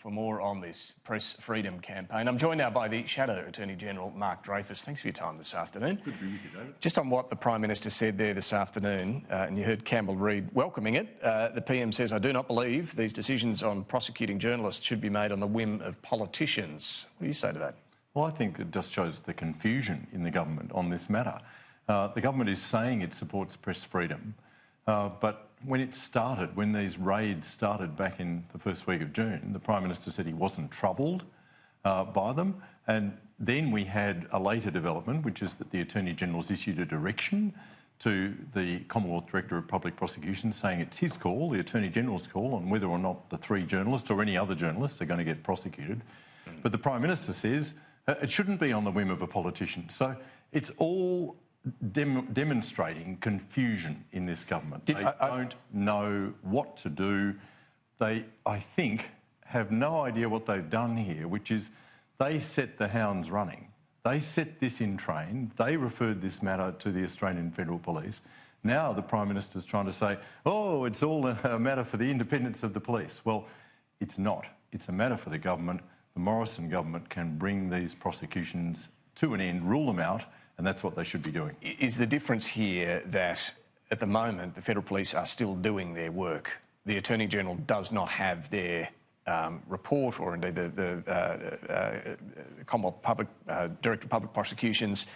for more on this press freedom campaign. I'm joined now by the Shadow Attorney-General, Mark Dreyfus. Thanks for your time this afternoon. Good to be with you, David. Just on what the Prime Minister said there this afternoon, and you heard Campbell Reid welcoming it, the PM says, "I do not believe these decisions on prosecuting journalists should be made on the whim of politicians." What do you say to that? Well, I think it just shows the confusion in the government on this matter. The government is saying it supports press freedom, but when these raids started back in the first week of June, the Prime Minister said he wasn't troubled by them. And then we had a later development, which is that the Attorney-General's issued a direction to the Commonwealth Director of Public Prosecution saying it's his call, the Attorney-General's call, on whether or not the 3 journalists or any other journalists are going to get prosecuted. But the Prime Minister says it shouldn't be on the whim of a politician. So it's all demonstrating confusion in this government. They don't know what to do. They, I think, have no idea what they've done here, which is they set the hounds running. They set this in train. They referred this matter to the Australian Federal Police. Now the Prime Minister's trying to say, oh, it's all a matter for the independence of the police. Well, it's not. It's a matter for the government. The Morrison government can bring these prosecutions to an end, rule them out, and that's what they should be doing. Is the difference here that at the moment the Federal Police are still doing their work? The Attorney-General does not have their report, or indeed the Commonwealth Director of Public Prosecution's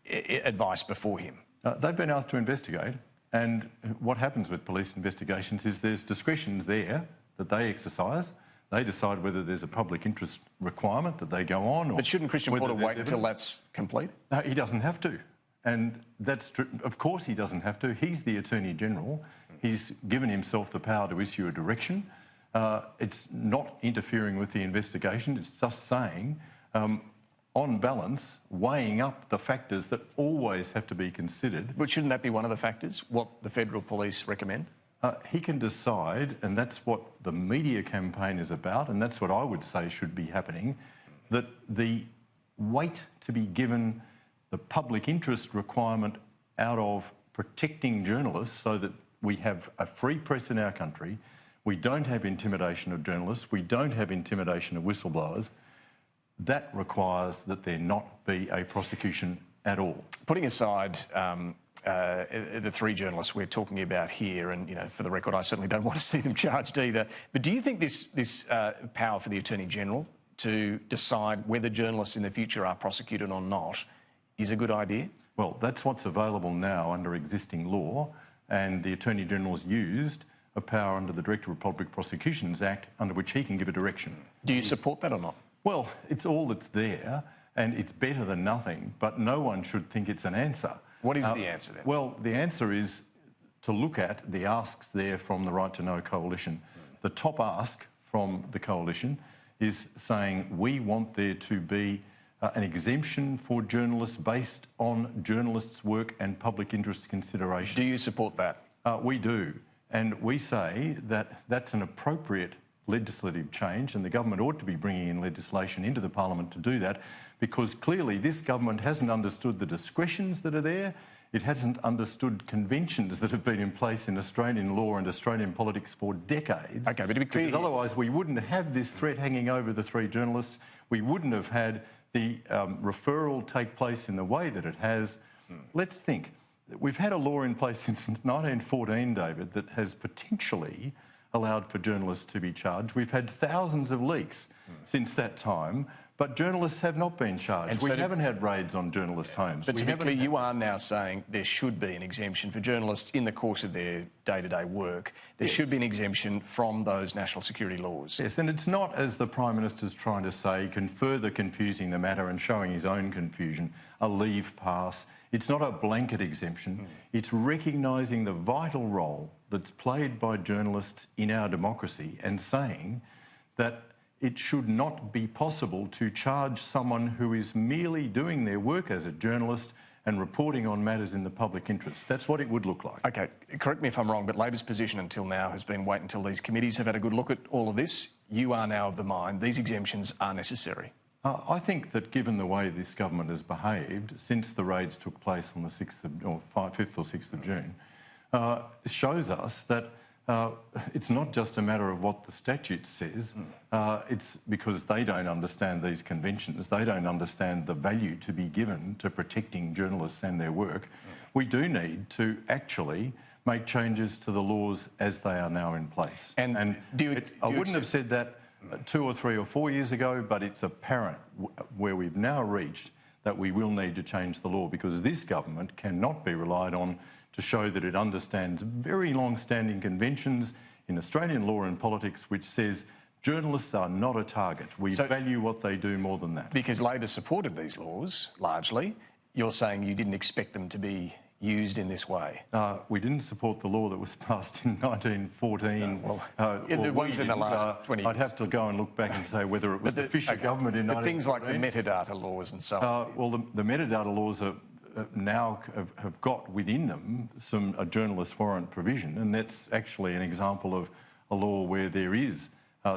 advice before him? They've been asked to investigate, and what happens with police investigations is there's discretions there that they exercise. They decide whether there's a public interest requirement that they go on. But shouldn't Christian Porter wait until that's complete? No, he doesn't have to. And that's true. Of course he doesn't have to. He's the Attorney-General. He's given himself the power to issue a direction. It's not interfering with the investigation. It's just saying, on balance, weighing up the factors that always have to be considered. But shouldn't that be one of the factors, what the Federal Police recommend? He can decide, and that's what the media campaign is about, and that's what I would say should be happening, that the weight to be given the public interest requirement out of protecting journalists so that we have a free press in our country, we don't have intimidation of journalists, we don't have intimidation of whistleblowers, that requires that there not be a prosecution at all. Putting aside the 3 journalists we're talking about here, and, you know, for the record, I certainly don't want to see them charged either. But do you think this power for the Attorney-General to decide whether journalists in the future are prosecuted or not is a good idea? Well, that's what's available now under existing law, and the Attorney-General's used a power under the Director of Public Prosecutions Act under which he can give a direction. Do you support that or not? Well, it's all that's there, and it's better than nothing, but no one should think it's an answer. What is the answer then? Well, the answer is to look at the asks there from the Right to Know Coalition. The top ask from the coalition is saying we want there to be an exemption for journalists based on journalists' work and public interest considerations. Do you support that? We do. And we say that that's an appropriate legislative change, and the government ought to be bringing in legislation into the parliament to do that, because clearly this government hasn't understood the discretions that are there. It hasn't understood conventions that have been in place in Australian law and Australian politics for decades. Okay, but to be clear, because otherwise we wouldn't have this threat hanging over the 3 journalists. We wouldn't have had the referral take place in the way that it has. Let's think. We've had a law in place since 1914, David, that has potentially allowed for journalists to be charged. We've had thousands of leaks since that time, but journalists have not been charged. We haven't had raids on journalists' homes. But to be clear, you are now saying there should be an exemption for journalists in the course of their day-to-day work. There should be an exemption from those national security laws. Yes, and it's not, as the Prime Minister's trying to say, further confusing the matter and showing his own confusion, a leave pass. It's not a blanket exemption. It's recognising the vital role that's played by journalists in our democracy and saying that it should not be possible to charge someone who is merely doing their work as a journalist and reporting on matters in the public interest. That's what it would look like. OK, correct me if I'm wrong, but Labor's position until now has been wait until these committees have had a good look at all of this. You are now of the mind these exemptions are necessary. I think that given the way this government has behaved since the raids took place on the 5th or 6th of June, shows us that it's not just a matter of what the statute says. It's because they don't understand these conventions. They don't understand the value to be given to protecting journalists and their work. We do need to actually make changes to the laws as they are now in place. And I wouldn't have said that 2 or 3 or 4 years ago, but it's apparent where we've now reached that we will need to change the law, because this government cannot be relied on to show that it understands very long-standing conventions in Australian law and politics which says journalists are not a target. We value what they do more than that. Because Labor supported these laws, largely, you're saying you didn't expect them to be used in this way? We didn't support the law that was passed in 1914. The ones in the last 20 years. I'd have to go and look back and say whether it was the Fisher government in 1914. But things like the metadata laws and so on. Well, the metadata laws are now have got within them a journalist warrant provision, and that's actually an example of a law where there is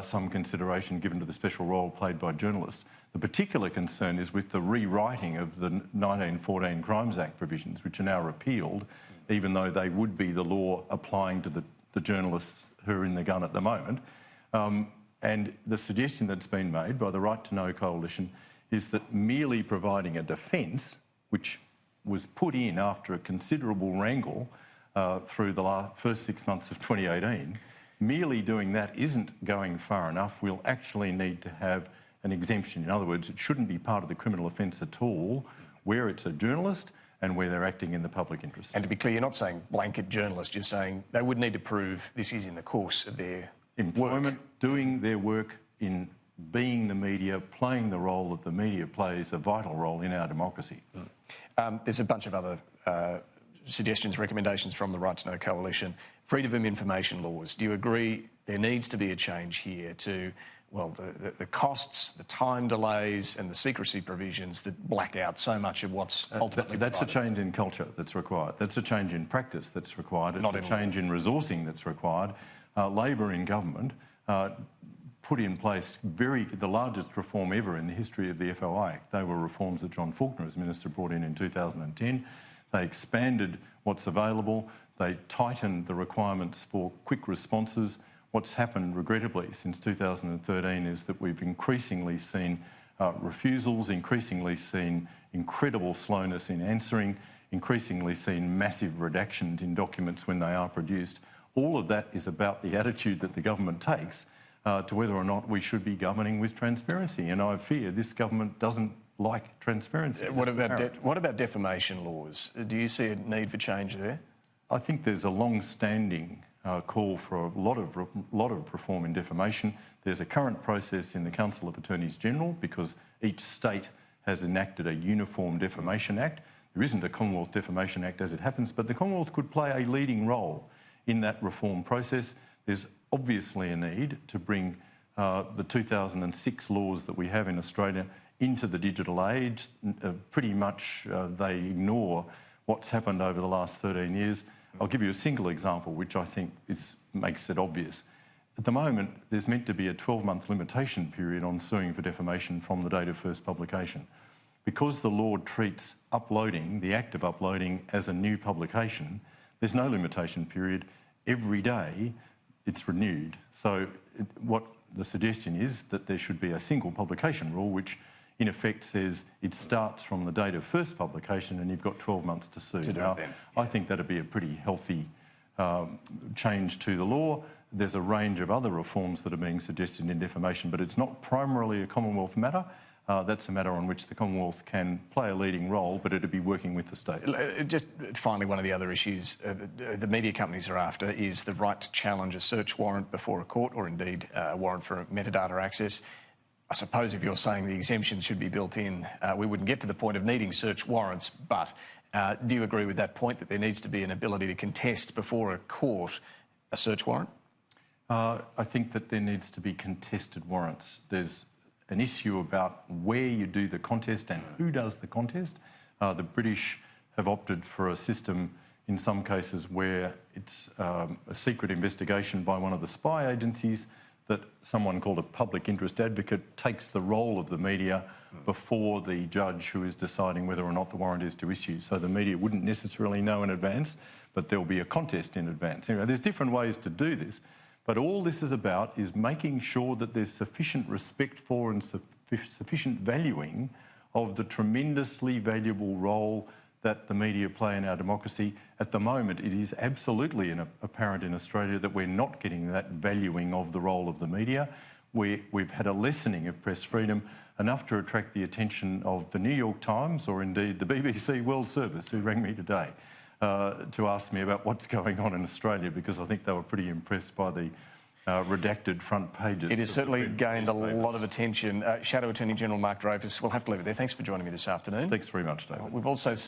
some consideration given to the special role played by journalists. The particular concern is with the rewriting of the 1914 Crimes Act provisions, which are now repealed, even though they would be the law applying to the journalists who are in the gun at the moment. And the suggestion that's been made by the Right to Know Coalition is that merely providing a defence, which was put in after a considerable wrangle through the first 6 months of 2018, merely doing that isn't going far enough. We'll actually need to have an exemption. In other words, it shouldn't be part of the criminal offence at all where it's a journalist and where they're acting in the public interest. And to be clear, you're not saying blanket journalist, you're saying they would need to prove this is in the course of their employment, doing their work in being the media, playing the role that the media plays, a vital role in our democracy. There's a bunch of other suggestions, recommendations from the Right to Know Coalition. Freedom of information laws. Do you agree there needs to be a change here to, well, the costs, the time delays and the secrecy provisions that black out so much of what's ultimately That's provided? a change in culture that's required. That's a change in practice that's required. It's a change in resourcing that's required. Labor in government put in place the largest reform ever in the history of the FOI Act. They were reforms that John Faulkner, as Minister, brought in 2010. They expanded what's available. They tightened the requirements for quick responses. What's happened, regrettably, since 2013 is that we've increasingly seen refusals, increasingly seen incredible slowness in answering, increasingly seen massive redactions in documents when they are produced. All of that is about the attitude that the government takes to whether or not we should be governing with transparency. And I fear this government doesn't like transparency. What about defamation laws? Do you see a need for change there? I think there's a long-standing call for a lot of reform in defamation. There's a current process in the Council of Attorneys General because each state has enacted a uniform defamation act. There isn't a Commonwealth Defamation Act as it happens, but the Commonwealth could play a leading role in that reform process. There's obviously a need to bring the 2006 laws that we have in Australia into the digital age. Pretty much they ignore what's happened over the last 13 years. I'll give you a single example, which I think makes it obvious. At the moment, there's meant to be a 12-month limitation period on suing for defamation from the date of first publication. Because the law treats uploading, the act of uploading, as a new publication, there's no limitation period. Every day, it's renewed. So what the suggestion is that there should be a single publication rule, which in effect says it starts from the date of first publication and you've got 12 months to sue. Now, I think that'd be a pretty healthy change to the law. There's a range of other reforms that are being suggested in defamation, but it's not primarily a Commonwealth matter. That's a matter on which the Commonwealth can play a leading role, but it'd be working with the states. Just finally, one of the other issues the media companies are after is the right to challenge a search warrant before a court, or indeed a warrant for metadata access. I suppose if you're saying the exemptions should be built in, we wouldn't get to the point of needing search warrants, but do you agree with that point, that there needs to be an ability to contest before a court a search warrant? I think that there needs to be contested warrants. There's an issue about where you do the contest and who does the contest. The British have opted for a system in some cases where it's a secret investigation by one of the spy agencies, that someone called a public interest advocate takes the role of the media before the judge who is deciding whether or not the warrant is to issue. So the media wouldn't necessarily know in advance, but there'll be a contest in advance. Anyway, there's different ways to do this, but all this is about is making sure that there's sufficient respect for and sufficient valuing of the tremendously valuable role that the media play in our democracy. At the moment, it is absolutely apparent in Australia that we're not getting that valuing of the role of the media. We've had a lessening of press freedom, enough to attract the attention of the New York Times or indeed the BBC World Service, who rang me today to ask me about what's going on in Australia, because I think they were pretty impressed by the redacted front pages. It has certainly gained a lot of attention. Shadow Attorney General Mark Dreyfus, we'll have to leave it there. Thanks for joining me this afternoon. Thanks very much, David. We've also